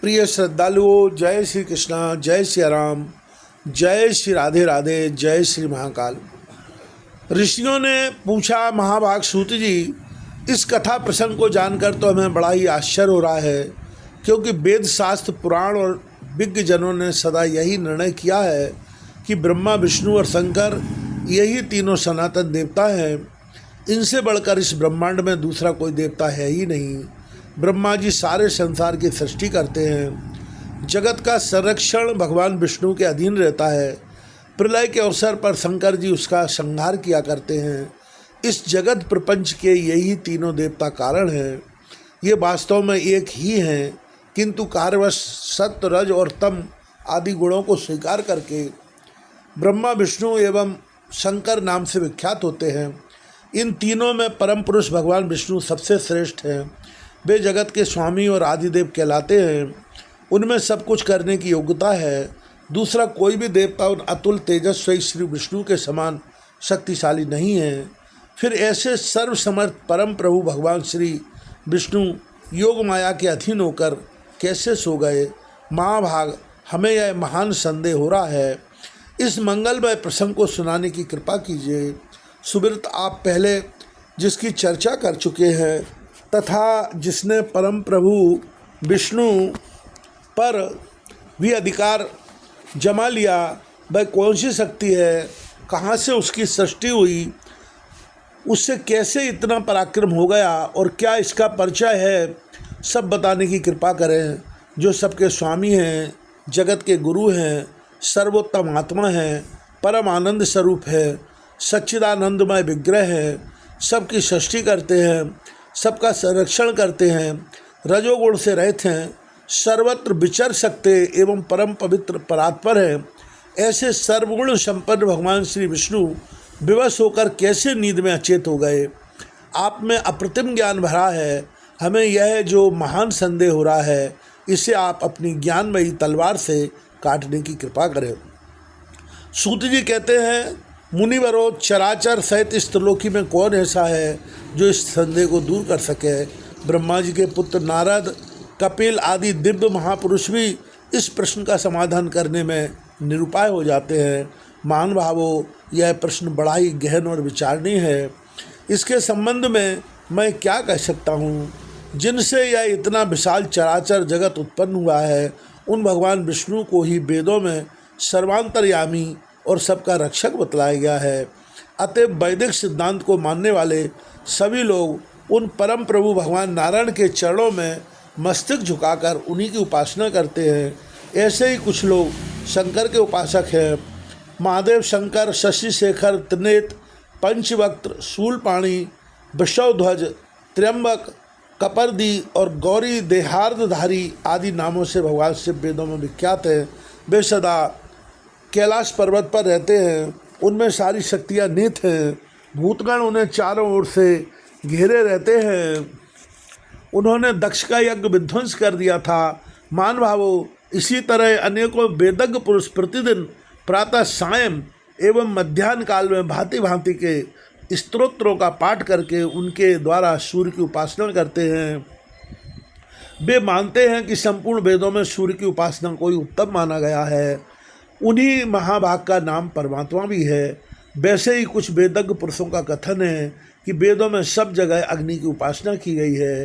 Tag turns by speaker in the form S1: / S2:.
S1: प्रिय श्रद्धालुओं, जय श्री कृष्णा, जय श्री राम, जय श्री राधे राधे, जय श्री महाकाल। ऋषियों ने पूछा, महाभाग सूत जी, इस कथा प्रसंग को जानकर तो हमें बड़ा ही आश्चर्य हो रहा है, क्योंकि वेद शास्त्र पुराण और विज्ञ जनों ने सदा यही निर्णय किया है कि ब्रह्मा, विष्णु और शंकर यही तीनों सनातन देवता हैं। इनसे बढ़कर इस ब्रह्मांड में दूसरा कोई देवता है ही नहीं। ब्रह्मा जी सारे संसार की सृष्टि करते हैं। जगत का संरक्षण भगवान विष्णु के अधीन रहता है। प्रलय के अवसर पर शंकर जी उसका संहार किया करते हैं। इस जगत प्रपंच के यही तीनों देवता कारण हैं। ये वास्तव में एक ही हैं, किंतु कार्यवश सत्य, रज और तम आदि गुणों को स्वीकार करके ब्रह्मा, विष्णु एवं शंकर नाम से विख्यात होते हैं। इन तीनों में परम पुरुष भगवान विष्णु सबसे श्रेष्ठ हैं। वे जगत के स्वामी और आदिदेव कहलाते हैं। उनमें सब कुछ करने की योग्यता है। दूसरा कोई भी देवता उन अतुल तेजस्वी श्री विष्णु के समान शक्तिशाली नहीं है। फिर ऐसे सर्वसमर्थ परम प्रभु भगवान श्री विष्णु योग माया के अधीन होकर कैसे सो गए? महाभाग, हमें यह महान संदेह हो रहा है। इस मंगलमय प्रसंग को सुनाने की कृपा कीजिए। सुब्रत, आप पहले जिसकी चर्चा कर चुके हैं तथा जिसने परम प्रभु विष्णु पर भी अधिकार जमा लिया, वह कौन सी शक्ति है, कहाँ से उसकी सृष्टि हुई, उससे कैसे इतना पराक्रम हो गया और क्या इसका परिचय है, सब बताने की कृपा करें। जो सबके स्वामी हैं, जगत के गुरु हैं, सर्वोत्तम आत्मा हैं, परम आनंद स्वरूप है, सच्चिदानंदमय विग्रह है, सबकी सृष्टि करते हैं, सबका संरक्षण करते हैं, रजोगुण से रहित हैं, सर्वत्र विचर सकते एवं परम पवित्र परात्पर हैं। ऐसे सर्वगुण संपन्न भगवान श्री विष्णु विवश होकर कैसे नींद में अचेत हो गए? आप में अप्रतिम ज्ञान भरा है। हमें यह जो महान संदेह हो रहा है, इसे आप अपनी ज्ञानमयी तलवार से काटने की कृपा करें। सूत जी कहते हैं, मुनिवरों, चराचर सहित इस त्रिलोकी में कौन ऐसा है जो इस संदेह को दूर कर सके? ब्रह्मा जी के पुत्र नारद, कपिल आदि दिव्य महापुरुष भी इस प्रश्न का समाधान करने में निरुपाय हो जाते हैं। महानुभावों, यह प्रश्न बड़ा ही गहन और विचारणीय है। इसके संबंध में मैं क्या कह सकता हूँ? जिनसे यह इतना विशाल चराचर जगत उत्पन्न हुआ है, उन भगवान विष्णु को ही वेदों में सर्वांतर्यामी और सबका रक्षक बतलाया गया है। अतएव वैदिक सिद्धांत को मानने वाले सभी लोग उन परम प्रभु भगवान नारायण के चरणों में मस्तक झुकाकर उन्हीं की उपासना करते हैं। ऐसे ही कुछ लोग शंकर के उपासक हैं। महादेव शंकर, शशि शेखर, त्रिनेत्र, पंचवक्त्र, शूलपाणी, वृषभध्वज, त्र्यंबक, कपर्दी और गौरी देहार्धधारी आदि नामों से भगवान शिव वेदों में विख्यात हैं। वे सदा कैलाश पर्वत पर रहते हैं। उनमें सारी शक्तियाँ निहित हैं। भूतगण उन्हें चारों ओर से घेरे रहते हैं। उन्होंने दक्ष का यज्ञ विध्वंस कर दिया था। महानुभावों, इसी तरह अनेकों वेदज्ञ पुरुष प्रतिदिन प्रातः, सायं एवं मध्याह्न काल में भांति भांति के स्तोत्रों का पाठ करके उनके द्वारा सूर्य की उपासना करते हैं। वे मानते हैं कि संपूर्ण वेदों में सूर्य की उपासना को ही उत्तम माना गया है। उन्हीं महाभाग का नाम परमात्मा भी है। वैसे ही कुछ वेदज्ञ पुरुषों का कथन है कि वेदों में सब जगह अग्नि की उपासना की गई है।